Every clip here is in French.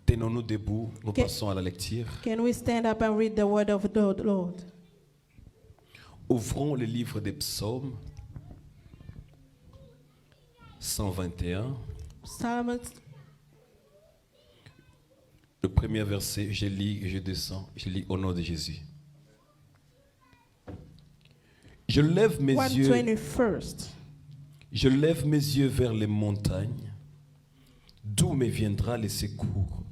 Tenons-nous debout, nous passons à la lecture. Can we stand up and read the word of the Lord? Ouvrons le livre des psaumes 121. Psalms, Le premier verset, je lis et je descends. Je lis au nom de Jésus. Je lève mes yeux 121st. Je lève mes yeux vers les montagnes. D'où me viendra le secours?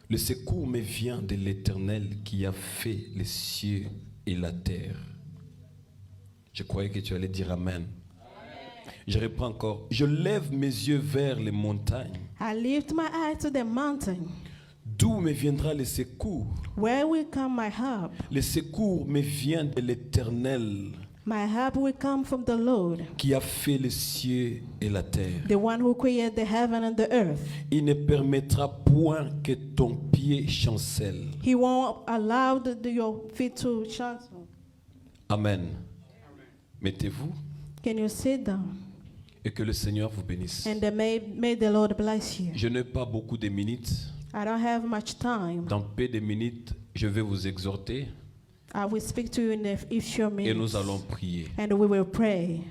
Le secours me vient de l'Éternel qui a fait les cieux et la terre. Je croyais que tu allais dire Amen. Je reprends encore. Je lève mes yeux vers les montagnes. I lift my eyes to the mountain. D'où me viendra le secours? Where will come my help? Le secours me vient de l'Éternel My help will come from the Lord, qui a fait les cieux et la terre. the one who created the heaven and the earth. Il ne permettra point que ton pied chancelle. He won't allow your feet to shuffle. Amen. Mettez-vous Can you sit down? et que le Seigneur vous bénisse. And may the Lord bless you. Je n'ai pas beaucoup de minutes. I don't have much time. Dans peu de minutes, je vais vous exhorter I will speak to you in a few et minutes. nous allons prier. And we will pray.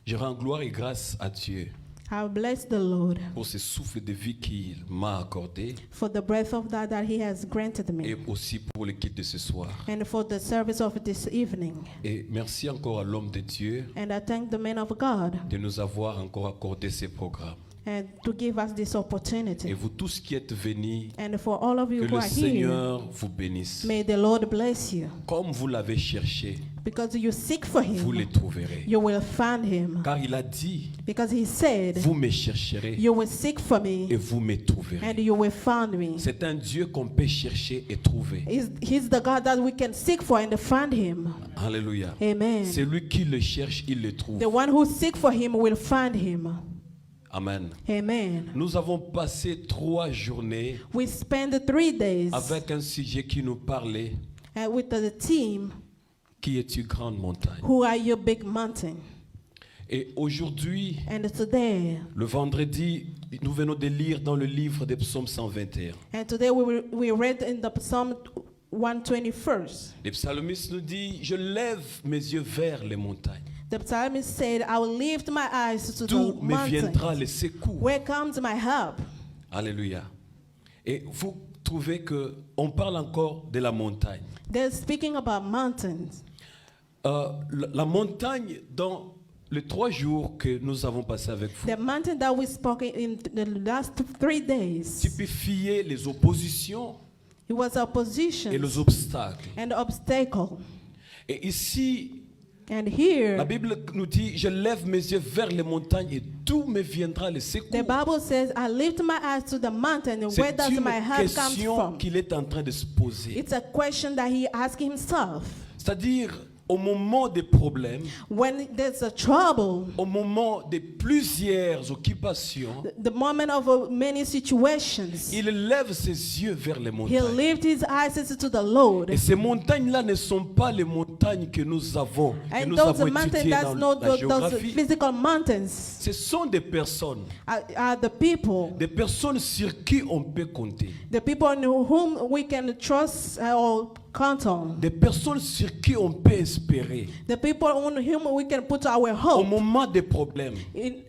Je rends gloire et grâce à Dieu I bless the Lord pour ce souffle de vie qu'il m'a accordé for the breath of that He has granted me, et aussi pour le culte de ce soir. and for the service of this evening. Et merci encore à l'homme de Dieu And I thank the man of God de nous avoir encore accordé ces programmes. and to give us this Et opportunity. vous tous qui êtes venus, And for all of que you who le are here, Seigneur vous bénisse. may the Lord bless you. Comme vous l'avez cherché, Because you seek for vous le Him, trouverez. you will find Him. Car il a dit, Because He said, vous me chercherez you will seek for et me vous me and trouverez. you will find me. C'est un Dieu qu'on peut chercher et trouver. He's the God that we can seek for and find Him. Alléluia. Amen. C'est lui qui le cherche, il le trouve. The one who seek for Him will find Him. Amen. Amen. Nous avons passé 3 journées We spent 3 days avec un sujet qui nous parlait. with the team, Qui es-tu, grande montagne? Who Are You Big Mountain? Et aujourd'hui, And today, le vendredi, nous venons de lire dans le livre des psaumes 121. and today we read in the Psalm 121st. Le psalmiste nous dit, je lève mes yeux vers les montagnes. The psalmist said, I will lift my eyes to the D'où me viendra mountain. le secours? Where comes my help? Alléluia. Et vous trouvez que on parle encore de la montagne. They're speaking about mountains. La montagne dans les 3 jours que nous avons passés avec vous The mountain that we spoke in the last 3 days, typifiait les oppositions it was et opposition les obstacles. and obstacle. Et ici, And here, la Bible nous dit, je lève mes yeux vers les montagnes et d'où me viendra le secours? the Bible says, I lift my eyes to the mountain, and where C'est does une my help come question from? qu'il est en train de se poser. It's a question that he asked himself. C'est-à-dire, au moment des problèmes, When there's a trouble, au moment de plusieurs occupations, the moment of many situations, il lève ses yeux vers les he montagnes. lifts his eyes to the Lord. Et ces montagnes-là ne sont pas les montagnes que nous avons, que And nous those avons mountains, étudiées that's dans not la those géographie. physical mountains, Ce sont des personnes are the people sur qui on peut compter, the people in whom we can trust or count on, des personnes sur qui on peut espérer. the people on whom we can put our Au hope. moment des problèmes,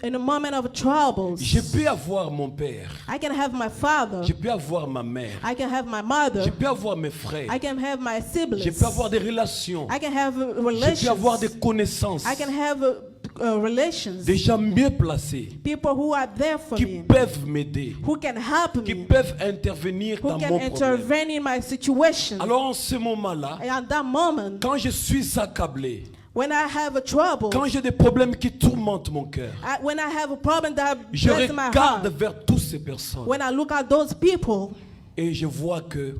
In a moment of troubles, je peux avoir mon père, I can have my father, je peux avoir ma mère, I can have my je mother, peux avoir mes frères, I can have my siblings, je peux avoir des relations, I can have je peux relations, avoir des connaissances, I can have relations, des gens mieux placés people who are there for qui me, peuvent m'aider, who can help qui me, peuvent intervenir who dans can mon problème. intervene in my situation. Alors en ce moment-là, And at that moment, quand je suis accablé, when I have a trouble, quand j'ai des problèmes qui tourmentent mon cœur, when I have a problem that je breaks my regarde heart, vers toutes ces personnes when I look at those people, et je vois que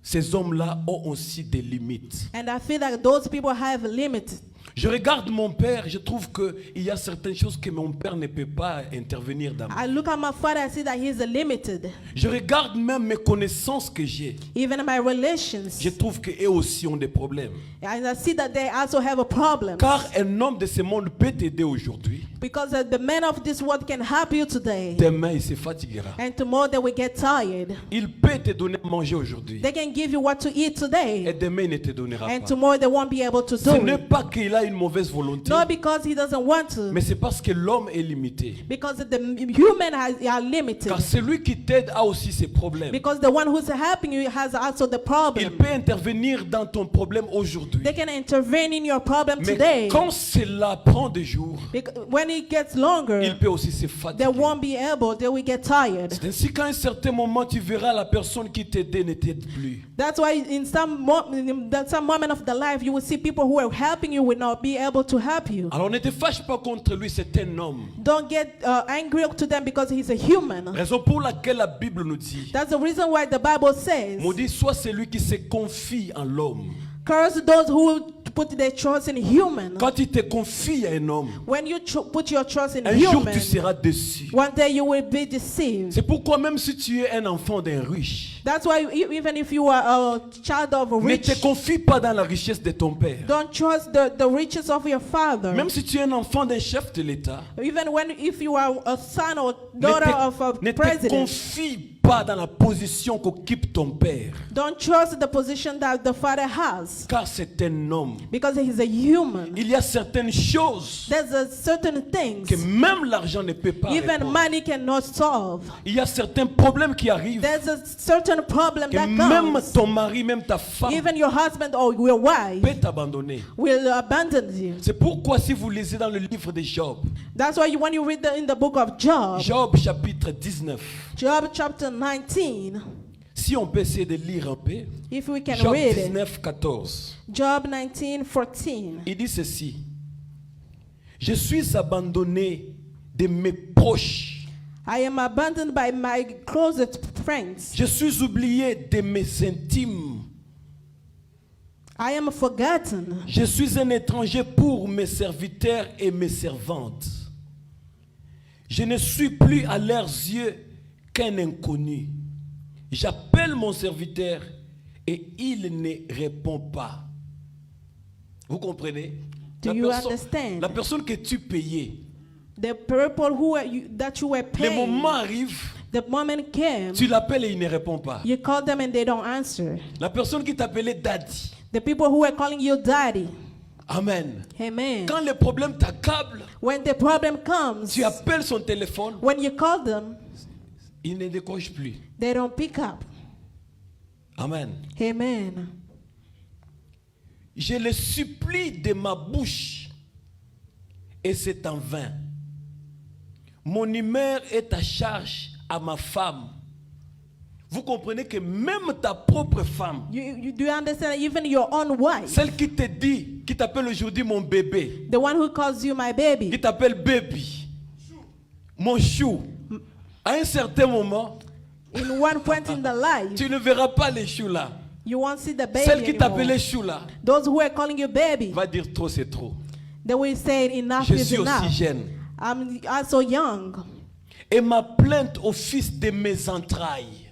ces hommes-là ont aussi des limites. and I feel like those people have limits. Je regarde mon père, je trouve qu'il y a certaines choses que mon père ne peut pas intervenir dans ma I look at my father, I see that he's limited. Je regarde même mes connaissances que j'ai. Even in my relations, Je trouve qu'eux aussi ont des problèmes. and I see that they also have a problem. Car un homme de ce monde peut t'aider aujourd'hui. Because the men of this world can help you today, Demain, il se fatiguera. and tomorrow they will get tired. Il peut te donner à manger aujourd'hui. They can give you what to eat Et today, demain, il ne te donnera and pas. tomorrow they won't be able to Ce do n'est it. pas qu'il a une mauvaise volonté, Not because he doesn't want to, mais c'est parce que l'homme est limité. because the human are limited. Car celui qui t'aide a aussi ses problèmes. Because the one who's helping you has also the Il problem. peut intervenir dans ton problème aujourd'hui. They can intervene in your problem Mais today. quand cela prend des jours, When it gets longer, il peut aussi se they fatiguer. won't be able, they will get tired. C'est ainsi qu'à un certain moment, tu verras la personne qui t'aidait ne t'aide plus. That's why in some moment of the life, you will see people who are helping you will not be able to help you. Alors ne te fâche pas contre lui, c'est un homme. Don't get angry to them because he's a human. Raison pour laquelle la Bible nous dit, That's the reason why the Bible says, maudit soit celui qui se confie en l'homme. curse those who put their trust in human. Quand tu te confies à un homme, When you put your trust in un jour human, tu seras déçu. one day you will be deceived. C'est pourquoi même si tu es un enfant d'un riche, That's why even if you are a child of a ne rich, te confie pas dans la richesse de ton père. don't trust the riches of your father. Même si tu es un enfant d'un chef de l'État, Even if you are a son or daughter of a ne te president, confie pas dans la position qu'occupe ton père. don't trust the position that the father has, Car c'est un homme. because he's a human. Il y a certaines choses There's certain things que même l'argent ne peut pas even répondre. money cannot solve. Il y a certains problèmes qui arrivent There's a certain problem que that même comes. ton mari, même ta femme Even your husband or your wife peut t'abandonner. will abandon you. C'est pourquoi si vous lisez dans le livre de Job, That's why when you read in the book of Job, Job chapitre 19, Job chapter 19, si on peut essayer de lire un peu, if we can Job read it, 19, 14, Job 19:14. il dit ceci: Je suis abandonné de mes proches, I am abandoned by my closest friends. je suis oublié de mes intimes, I am forgotten. je suis un étranger pour mes serviteurs et mes servantes. Je ne suis plus à leurs yeux qu'un inconnu. J'appelle mon serviteur et il ne répond pas. Vous comprenez? Do you understand? La personne que tu payais, The people that you were le paying, moment arrive, the moment came, tu l'appelles et il ne répond pas. you call them and they don't answer. La personne qui t'appelait daddy. The people who were calling you daddy. Amen. Amen. Quand le problème t'accable, When the problem comes, tu appelles son téléphone, when you call them, il ne décroche plus. they don't pick up. Amen. Amen. Je le supplie de ma bouche et c'est en vain. Mon humeur est à charge à ma femme. Vous comprenez que même ta propre femme, Do you understand? Even your own wife, celle qui te dit, qui t'appelle aujourd'hui mon bébé, the one who calls you my baby, qui t'appelle baby, mon chou, à un certain moment, in one point in the life, tu ne verras pas les choux là. you won't see the baby Celle qui anymore. t'appelait chou là, Those who are calling you baby, va dire trop c'est trop. they will say enough Je is suis aussi enough. jeune. I'm also young. Et ma plainte au fils de mes entrailles,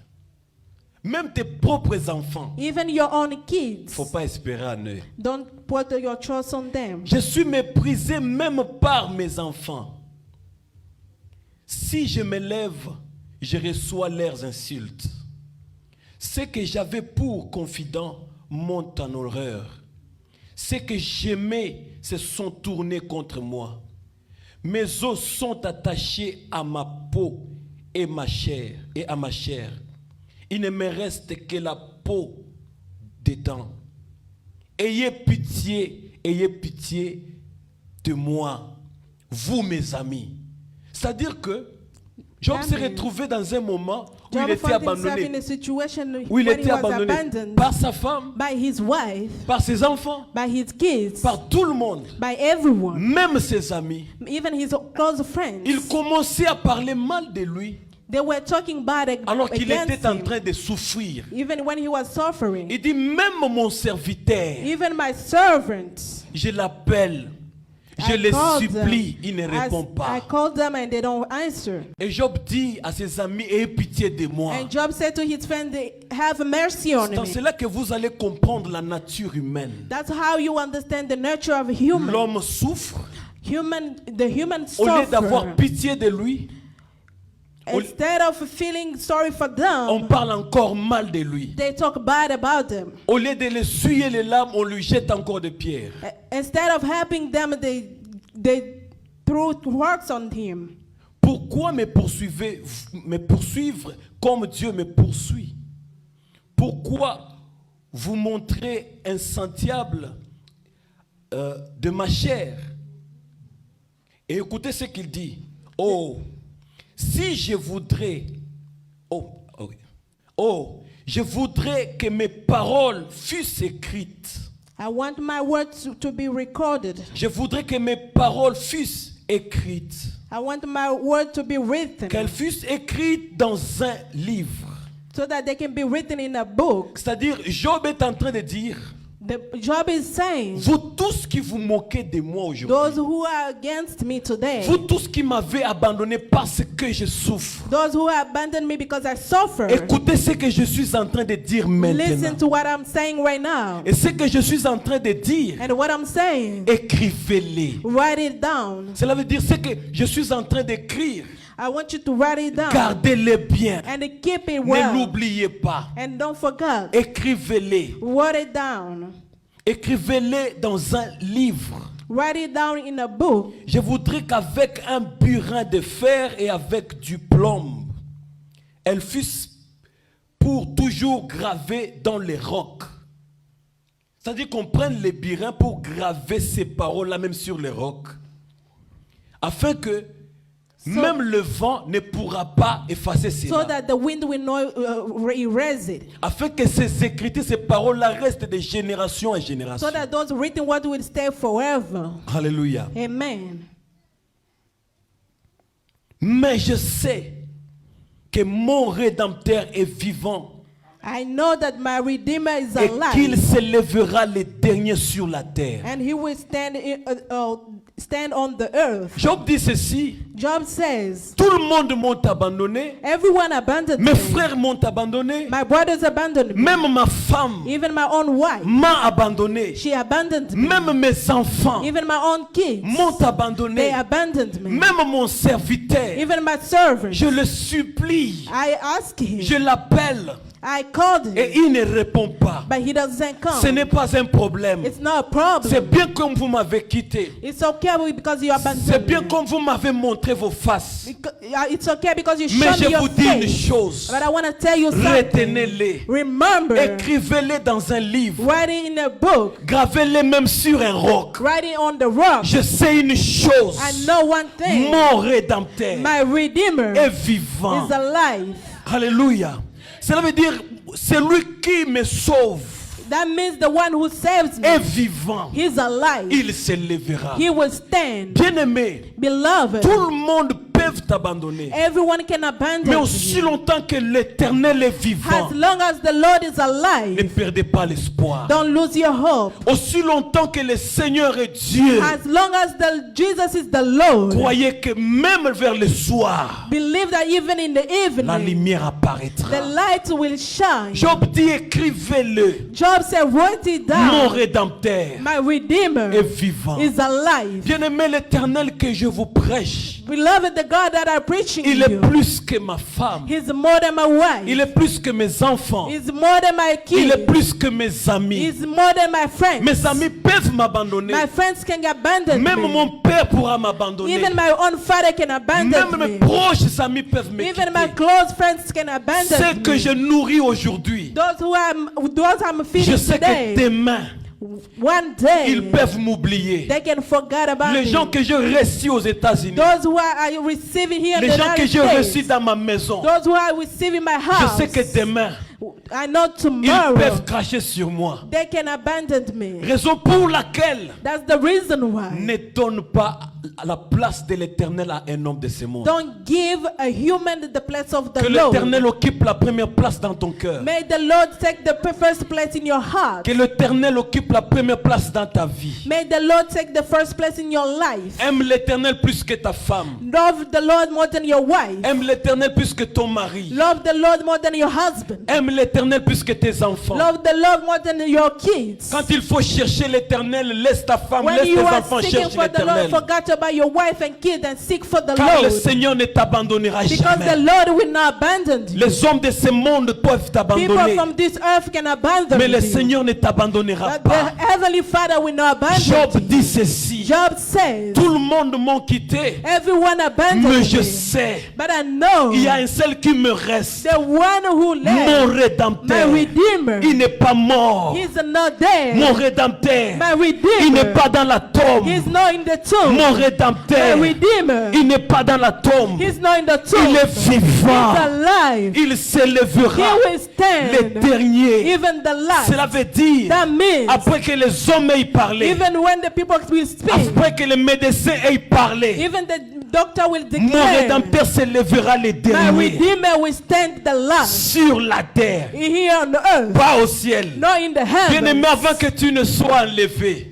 même tes propres enfants, Even your own kids, faut pas espérer en eux. don't put your trust on them. Je suis méprisé même par mes enfants. Si je me lève, je reçois leurs insultes. Ce que j'avais pour confident monte en horreur. Ce que j'aimais se sont tournés contre moi. Mes os sont attachés à ma peau et à ma chair. Il ne me reste que la peau dedans. Ayez pitié de moi, vous mes amis. C'est-à-dire que Job s'est retrouvé dans un moment où il était abandonné. Où il était abandonné par sa femme, by his wife, par ses enfants, by his kids, par tout le monde, by everyone, même ses amis. even his close friends. Ils commençaient à parler mal de lui. They were talking bad alors qu'il against était en him, train de souffrir. even when he was suffering. Il dit, même mon serviteur, Even my servants, je l'appelle, je I les called supplie, them. il ne I répond pas. called them and they don't answer. Et Job dit à ses amis, ayez pitié de moi. And Job said to his friend, have mercy on C'est dans me. cela que vous allez comprendre la nature humaine. That's how you understand the nature of a human. L'homme souffre, The human au lieu d'avoir suffer. pitié de lui, Instead of feeling sorry for on them, parle encore mal de lui. they talk bad about them. Au lieu de l'essuyer les larmes, on lui jette encore des pierres. Instead of helping them, they threw rocks on him. Pourquoi me poursuivre comme Dieu me poursuit? Pourquoi vous montrez insatiable de ma chair? Et écoutez ce qu'il dit. Oh, si je voudrais, je voudrais que mes paroles fussent écrites. I want my words to be recorded. Je voudrais que mes paroles fussent écrites. I want my word to be written, Qu'elles fussent écrites dans un livre. so that they can be written in a book. C'est-à-dire, Job est en train de dire, Job is saying, vous tous qui vous moquez de moi aujourd'hui, those who are against me today, vous tous qui m'avez abandonné parce que je souffre, those who abandoned me because I suffer, écoutez ce que je suis en train de dire listen maintenant. to what I'm saying right now. Et ce que je suis en train de dire, And what I'm saying, écrivez-les. write it down. Cela veut dire ce que je suis en train d'écrire. I want you to write it down. Gardez-les bien. And keep it Ne well. l'oubliez pas. And don't forget. Écrivez-les. Write it down. Écrivez-les dans un livre. Write it down in a book. Je voudrais qu'avec un burin de fer et avec du plomb, elles fussent pour toujours gravées dans les rocs. C'est-à-dire qu'on prenne les burins pour graver ces paroles-là même sur les rocs. Afin que même le vent ne pourra pas effacer So cela. that the wind will not erase it. Afin que ces écritures, ces paroles-là restent de génération en génération. So that those written words will stay forever. Alléluia. Amen. Mais je sais que mon Rédempteur est vivant I know that my Redeemer is et qu'il alive. s'élèvera le dernier sur la terre. And he will stand on the earth. Job dit ceci, Job says, tout le monde m'a abandonné, everyone abandoned mes me. frères m'ont abandonné, My brothers abandoned me. même ma femme Even my own wife, m'a abandonné, she abandoned me. même mes enfants Even my own kids, m'ont they abandonné, abandoned me. même mon serviteur. Even my servant, Je le supplie, I ask him, je l'appelle I called him, et il ne répond pas. but he doesn't Ce come. n'est pas un problème. It's not a problem. C'est bien comme vous m'avez quitté. It's okay because you C'est abandoned bien me. comme vous m'avez montré vos faces. It's okay because you Mais showed je me your vous dis une face. chose. But I want to tell you something. Retenez-les. Remember, Écrivez-les dans un livre. write it in a book. Gravez-les même sur un roc. Write it on the rock. Je sais une chose. I know one thing. Mon Rédempteur My Redeemer est vivant. is alive. Alléluia. Cela veut dire, celui qui me sauve That means the one who saves est me, vivant. he's alive. Il s'élèvera. He will stand. Bien-aimé, Beloved, tout le monde peut t'abandonner. everyone can Mais abandon aussi you. longtemps que l'Éternel est vivant, As long as the Lord is ne alive, perdez pas l'espoir. don't lose your hope. Aussi longtemps que le Seigneur est Dieu, As long as Jesus is the Lord, croyez que même vers le soir, believe that even in the la evening, lumière the apparaîtra. light will shine. Job dit, écrivez-le. Job said, write it Mon down. Rédempteur My Redeemer est vivant. is alive. Bien-aimé l'Éternel que je vous prêche, Beloved, the God that I'm preaching il est you, plus que ma femme. He's more than my wife. Il est plus que mes enfants. He's more than my Il est kids. plus que mes amis. He's more than my friends. Mes amis peuvent m'abandonner. My friends can abandon Même me. mon père pourra m'abandonner. Even my own father can abandon Même mes me. proches amis peuvent me Even my quitter. close friends can abandon Ce que me. je nourris aujourd'hui, Those I'm je feeding sais que today, demain, one day, ils peuvent m'oublier. they can forget about Les gens me. que j'ai reçus aux États-Unis, Those who are receiving here in les the gens que United j'ai reçus States, dans ma maison, those who are receiving my je house, sais que demain, I know Ils tomorrow peuvent cracher sur moi. they can abandon me. Raison pour laquelle That's the reason why. ne donne pas la place de l'Éternel à un homme de ce monde. Don't give a human the place of the Que Lord. l'Éternel occupe la première place dans ton cœur. May the Lord take the first place in your heart. Que l'Éternel occupe la première place dans ta vie. May the Lord take the first place in your life. Aime l'Éternel plus que ta femme. Love the Lord more than your wife. Aime l'Éternel plus que ton mari. Love the Lord more than your husband. Aime l'Éternel plus que tes enfants. Love the Lord more than your kids. Quand il faut chercher l'Éternel, laisse ta femme, When laisse you tes are enfants seeking chercher for the Lord, l'Éternel. forget about your wife and kids and seek for the Car le Lord. Seigneur ne t'abandonnera Because the jamais. Lord will not abandon you. Les hommes de ce monde peuvent People t'abandonner, from this earth can abandon mais le you. Seigneur ne t'abandonnera But pas. the Heavenly Father will not abandon Job you. dit ceci: Job says, tout le monde m'a quitté, everyone abandoned mais me. je sais, But I know il y a un seul qui me reste, the one who mon left, my Rédempteur. Redeemer, Il n'est pas mort. he's not dead. Mon Rédempteur, My il n'est Redeemer, pas dans la tombe. he's not in the tomb. Mon My Rédempteur, Redeemer, il n'est pas dans la tombe. he's not in the tomb. Il est vivant. He's alive. Il He s'élèvera. will stand. Les derniers. Even the Cela last. veut dire, That means après que les hommes aient parlé, even when the people will speak, après que les médecins aient parlé, even the doctor will mon declare, Rédempteur s'élèvera les my derniers Redeemer will stand the last sur la terre, here on the earth, pas au ciel. not in the Bien-aimé, heavens. avant que tu ne sois enlevé,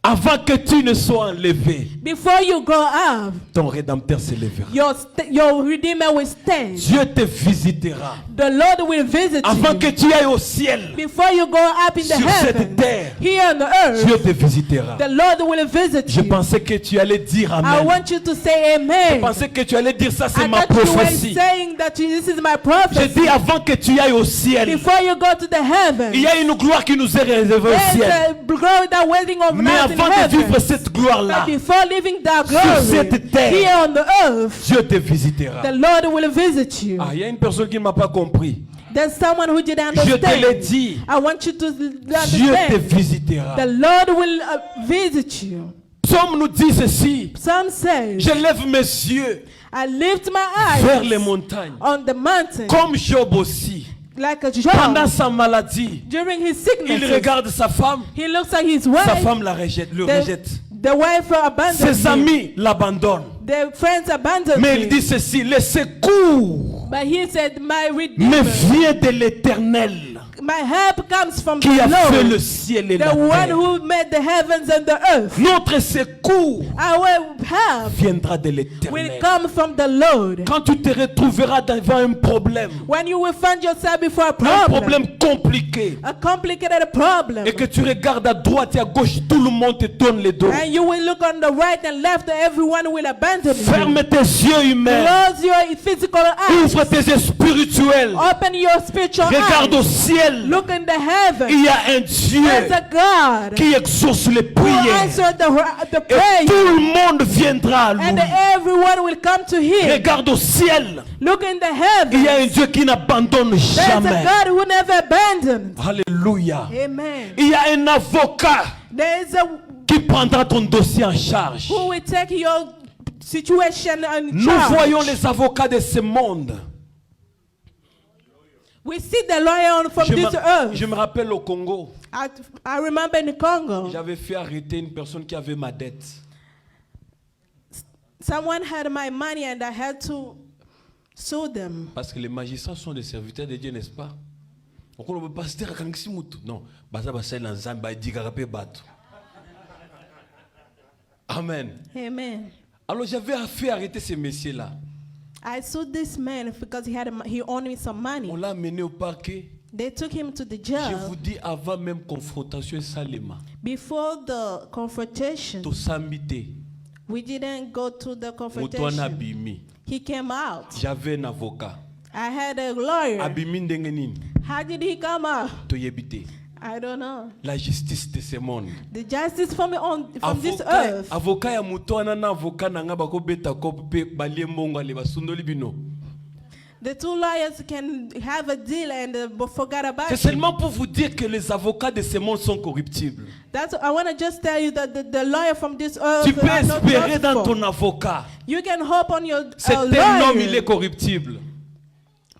avant que tu ne sois enlevé, Before you go up, ton Rédempteur s'élèvera. your Redeemer will stand. Dieu te visitera. The Lord will visit Avant you. que tu ailles au ciel, Before you go up in the sur cette heavens, terre, here on the Dieu earth, te visitera. the Lord will visit Je you. pensais que tu allais dire I Amen. want you to say Je amen. pensais que tu allais dire ça, c'est I ma thought you were prophétie. saying that this is my Je prophecy. dis avant que tu ailles au ciel, Before you go to the heavens, il y a une gloire qui nous est réservée au there's ciel. a glory that waiting over Mais us in avant de vivre heaven. cette gloire-là, But before leaving that sur glory, cette terre, here on the earth, Dieu te visitera. the Lord will visit you. Ah, il y a une personne qui ne m'a pas compris. There's someone who didn't Je te l'ai understand. dit, I want you to Dieu te understand. visitera. The Lord will visit you. Psaume nous dit ceci: Some say, je lève mes yeux I lift my vers les eyes montagnes, on the mountain, comme Job aussi. like a Pendant Job. sa maladie, During his il sickness, regarde sa femme, he looks at his sa wife. femme le rejette. The wife abandoned Ses him. amis l'abandonnent. The friends abandoned Mais il him. dit ceci: le secours But he said, my me Redeemer, vient de l'Éternel my help comes from the qui a fait le Lord, ciel et la the one terre. who made the heavens and the earth. Notre secours Our help viendra de will l'Éternel. come from the Lord. Quand tu te retrouveras devant un problème When you will find yourself before a compliqué, a complicated problem, et que tu regardes à droite et à gauche, tout le monde te tourne les dos. and you will look on the right and left, everyone will abandon you. Ferme tes yeux humains. Close your physical eyes. Ouvre tes yeux spirituels. Open your spiritual Regarde au eyes. ciel. Look in the heaven. Il y a un Dieu There's a God qui exauce les who prières. answered the Et prayer, tout le monde viendra à lui. and everyone will come to him. Regarde au ciel. Look in the Il y a heaven. un Dieu qui n'abandonne There's a jamais. God who never abandoned. Alléluia. Amen. Il y a un avocat There is a qui prendra ton dossier en charge. who will take your situation in Nous charge. voyons les avocats de ce monde. We see the lawyer from this earth. Je me rappelle au Congo, I remember in Congo, j'avais fait arrêter une personne qui avait ma dette. someone had my money and I had to sue them. Parce que les magistrats sont des serviteurs de Dieu, n'est-ce pas? Donc on ne peut pas se dire non, Amen. Amen. Alors j'avais fait arrêter ces messieurs-là. I sued this man because he owed me some money. On l'a amené au parquet. They took him to the Je jail. vous dis, avant même confrontation, Salema, Before the confrontation, to samite, we didn't go to the Moutouana confrontation. Bimi. He came out. J'avais un avocat. I had a lawyer. Abimi ndengenin, How did he come out? to yebite. I don't know. La justice de ce monde. The justice from this earth. Avocat ya Moutouana na avocat na nga bako beta ko pe balie mbongo ale basundoli bino. The two lawyers can have a deal and forget about C'est it. seulement pour vous dire que les avocats de ce monde sont corruptibles. That's I want to just tell you that the lawyer from this earth Tu peux are not espérer dans trustful. ton avocat. You can hope on your Cet homme, il est lawyer, corruptible.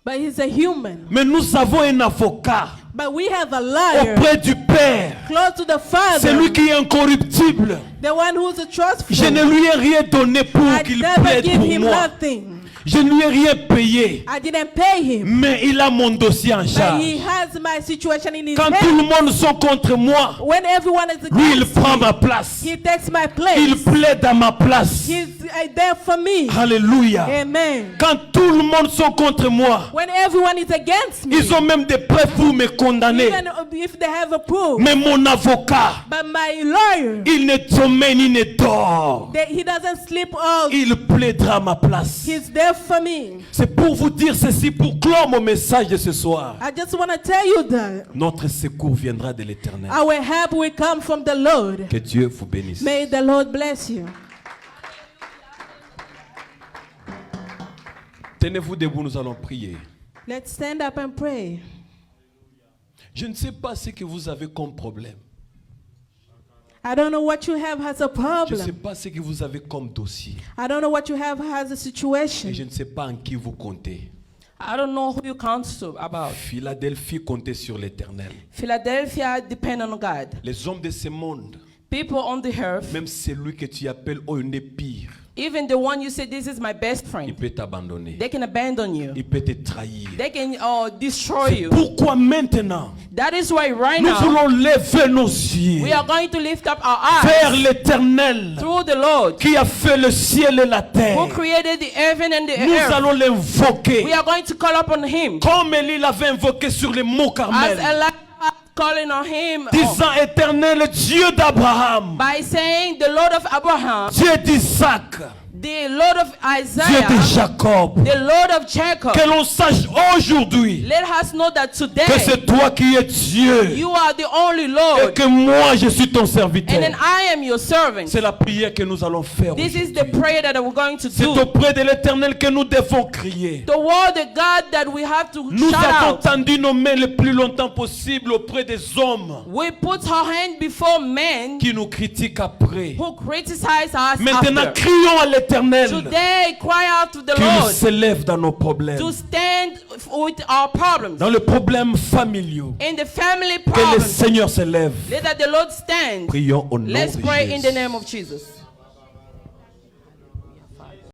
But he's a human. Mais nous avons un avocat But we have a lawyer auprès du Père. close to the Father. C'est lui qui est incorruptible. The one who's a trustful. Je ne lui ai rien donné pour I qu'il never plaide give pour him moi. nothing. Je ne lui ai rien payé. I didn't pay him. Mais il a mon dossier en But charge. he has my situation in his Quand hand. tout le monde sont contre moi, When everyone is lui il against prend me, ma place. he takes my place. Il plaide à ma place. He's there for me. Alléluia. Amen. Quand tout le monde sont contre moi, When everyone is against me, ils ont même des preuves pour me condamner. even if they have a proof, Mais mon avocat, but my lawyer, il ne sommeille ni ne dort. he doesn't sleep all. Il plaidera à ma place. He's there for me. C'est pour vous dire ceci, pour clore mon message de ce soir. I just want to tell you that Notre secours viendra de l'Éternel. our help will come from the Lord. Que Dieu vous bénisse. May the Lord bless you. Tenez-vous debout, nous allons prier. Let's stand up and pray. Je ne sais pas ce que vous avez comme problème. I don't know what you have has a Je ne sais problem. pas ce que vous avez comme dossier. I don't know what you have has a Et situation. je ne sais pas en qui vous comptez. I don't know who you count to about. Philadelphie comptait sur l'Éternel. Philadelphia depend on God. Les hommes de ce monde, People on the earth, même celui que tu appelles oh, il est pire, even the one you say this is my best il friend, peut t'abandonner. they can abandon you. Il peut te trahir. They can destroy C'est you. pourquoi maintenant, That is why right nous now voulons lever nos yeux we are going to lift up our vers eyes l'Éternel through the Lord qui a fait le ciel et la terre. who created the heaven and the Nous earth. allons l'invoquer We are going to call upon him comme Élie l'avait invoqué sur les monts as Carmel, Elijah calling on him disant Éternel Dieu d'Abraham, by saying the Lord of Abraham, Dieu d'Isaac, the Lord of Dieu de Isaiah, Jacob. the Lord of Jacob. Que l'on sache aujourd'hui Let us know that que today c'est toi qui es Dieu you are the only et Lord, que moi je suis ton and serviteur. then I am your servant. C'est la prière que nous allons faire This is the aujourd'hui. prayer that we're going to C'est do. auprès de l'Éternel que nous devons crier. The word of God that we have to Nous shout avons out. tendu nos mains le plus longtemps possible auprès des hommes We put our hand before men qui nous critiquent après. who criticize us Maintenant, after. crions à l'Éternel Today, cry out to the qu'il Lord s'élève dans nos problèmes, to stand with our problems. dans les problèmes familiaux. In the family Que le problems, Seigneur s'élève. let that the Lord stand. Prions au nom Let's de pray in the Jésus. name of Jesus.